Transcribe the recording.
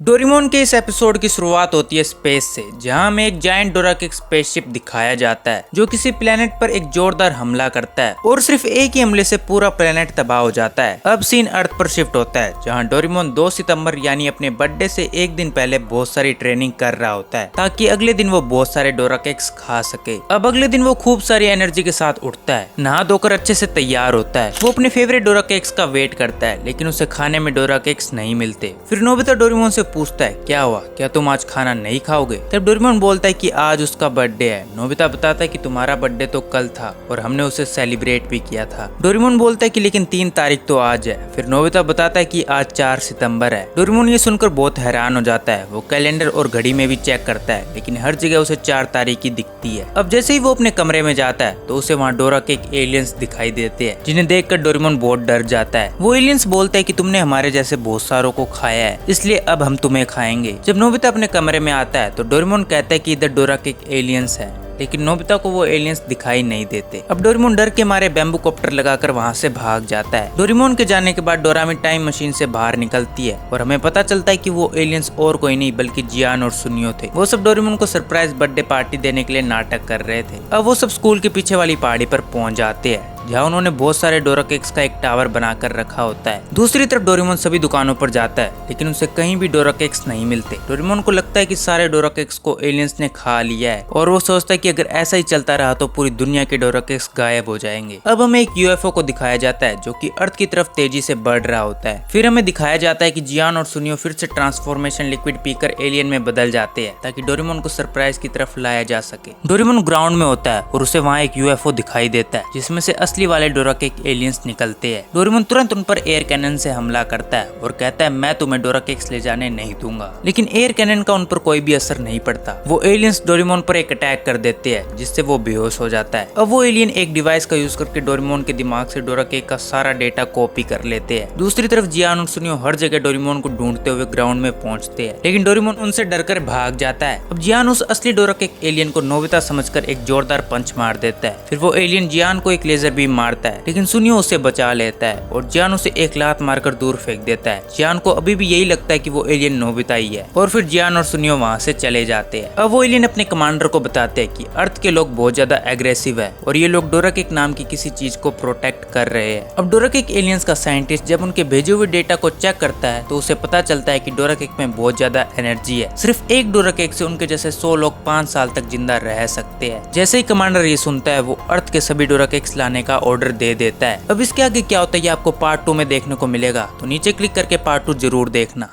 Doraemon के इस episode की शुरुआत होती है स्पेस से, जहां हमें एक जायंट डोराकेक स्पेसशिप दिखाया जाता है जो किसी प्लेनेट पर एक जोरदार हमला करता है और सिर्फ एक ही हमले से पूरा प्लेनेट तबाह हो जाता है। अब सीन अर्थ पर शिफ्ट होता है, जहां डोरेमोन 2 सितंबर यानी अपने बर्थडे से एक दिन पहले बहुत सारी ट्रेनिंग कर रहा होता है ताकि अगले दिन वो बहुत सारे डोराकेक्स खा सके। अब अगले दिन वो खूब सारी एनर्जी के साथ उठता है, नहा धोकर अच्छे से तैयार होता है। वो अपने फेवरेट डोराकेक्स का वेट करता है, लेकिन उसे खाने में डोराकेक्स नहीं मिलते। फिर नोबिता डोरेमोन से पूछता है क्या हुआ, क्या तुम आज खाना नहीं खाओगे? तब डोरेमोन बोलता है कि आज उसका बर्थडे है। नोबिता बताता है कि तुम्हारा बर्थडे तो कल था और हमने उसे सेलिब्रेट भी किया था। डोरेमोन बोलता है कि लेकिन 3 तारीख तो आज है। फिर नोबिता बताता है कि आज 4 सितंबर है। डोरेमोन ये सुनकर बहुत हैरान हो जाता है। वो कैलेंडर और घड़ी में भी चेक करता है, लेकिन हर जगह उसे 4 तारीख ही दिखती है। अब जैसे ही वो अपने कमरे में जाता है तो उसे वहाँ डोराकेक एलियंस दिखाई देते हैं, जिन्हें देखकर डोरेमोन बहुत डर जाता है। वो एलियंस बोलते हैं कि तुमने हमारे जैसे बहुत सारों को खाया है, इसलिए अब हम तुम्हें खाएंगे। जब नोबिता अपने कमरे में आता है तो डोरेमोन कहता है कि इधर डोराकेक एलियंस है, लेकिन नोबिता को वो एलियंस दिखाई नहीं देते। अब डोरेमोन डर के मारे बैम्बू कॉप्टर लगाकर वहाँ से भाग जाता है। डोरेमोन के जाने के बाद डोरामी टाइम मशीन से बाहर निकलती है और हमें पता चलता है कि वो एलियंस और कोई नहीं बल्कि जियान और सुनियो थे। वो सब डोरेमोन को सरप्राइज बर्थडे पार्टी देने के लिए नाटक कर रहे थे। अब वो सब स्कूल के पीछे वाली पहाड़ी पर पहुंच जाते हैं, जहाँ उन्होंने बहुत सारे डोराकेक्स का एक टावर बनाकर रखा होता है। दूसरी तरफ डोरेमोन सभी दुकानों पर जाता है, लेकिन उसे कहीं भी डोराकेक्स नहीं मिलते। डोरेमोन को लगता है कि सारे डोराकेक्स को एलियंस ने खा लिया है और वो सोचता है कि अगर ऐसा ही चलता रहा तो पूरी दुनिया के डोराकेक्स गायब हो जाएंगे। अब हमें एक यूएफओ को दिखाया जाता है जो कि अर्थ की तरफ तेजी से बढ़ रहा होता है। फिर हमें दिखाया जाता है कि जियान और सुनियो फिर से ट्रांसफॉर्मेशन लिक्विड पीकर एलियन में बदल जाते हैं ताकि डोरेमोन को सरप्राइज की तरफ लाया जा सके। डोरेमोन ग्राउंड में होता है और उसे वहाँ एक यूएफओ दिखाई देता है जिसमें से असली वाले डोराकेक एलियंस निकलते हैं। डोरेमोन तुरंत उन पर एयर कैनन से हमला करता है और कहता है मैं तुम्हें डोराकेक्स ले जाने नहीं दूंगा, लेकिन एयर कैनन का उन पर कोई भी असर नहीं पड़ता। वो एलियंस डोरेमोन पर एक अटैक कर देते हैं जिससे वो बेहोश हो जाता है। अब वो एलियन एक डिवाइस का यूज करके डोरेमोन के दिमाग से डोराकेक का सारा डेटा कॉपी कर लेते हैं। दूसरी तरफ जियान और सुनियो हर जगह डोरेमोन को ढूंढते हुए ग्राउंड में पहुंचते हैं, लेकिन डोरेमोन उनसे डरकर भाग जाता है। अब जियान उस असली डोराकेक एलियन को नोबिता समझकर एक जोरदार पंच मार देता है। फिर वो एलियन जियान को एक लेजर बीम मारता है, लेकिन सुनियो उसे बचा लेता है और जियान उसे एक लात मारकर दूर फेंक देता है। जियान को अभी भी यही लगता है कि वो एलियन नोबिता ही है और फिर जियान और सुनियो वहाँ से चले जाते हैं। अब वो एलियन अपने कमांडर को बताते हैं कि अर्थ के लोग बहुत ज्यादा एग्रेसिव है और ये लोग डोराकेक नाम की किसी चीज को प्रोटेक्ट कर रहे हैं। अब डोराकेक एलियंस का साइंटिस्ट जब उनके भेजे हुए डेटा को चेक करता है तो उसे पता चलता है कि डोराकेक में बहुत ज्यादा एनर्जी है। सिर्फ एक डोराकेक से उनके जैसे 100 लोग 5 साल तक जिंदा रह सकते हैं। जैसे ही कमांडर ये सुनता है वो अर्थ के सभी डोराकेक्स लाने का ऑर्डर दे देता है। अब इसके आगे क्या होता है ये आपको पार्ट 2 में देखने को मिलेगा, तो नीचे क्लिक करके पार्ट 2 जरूर देखना।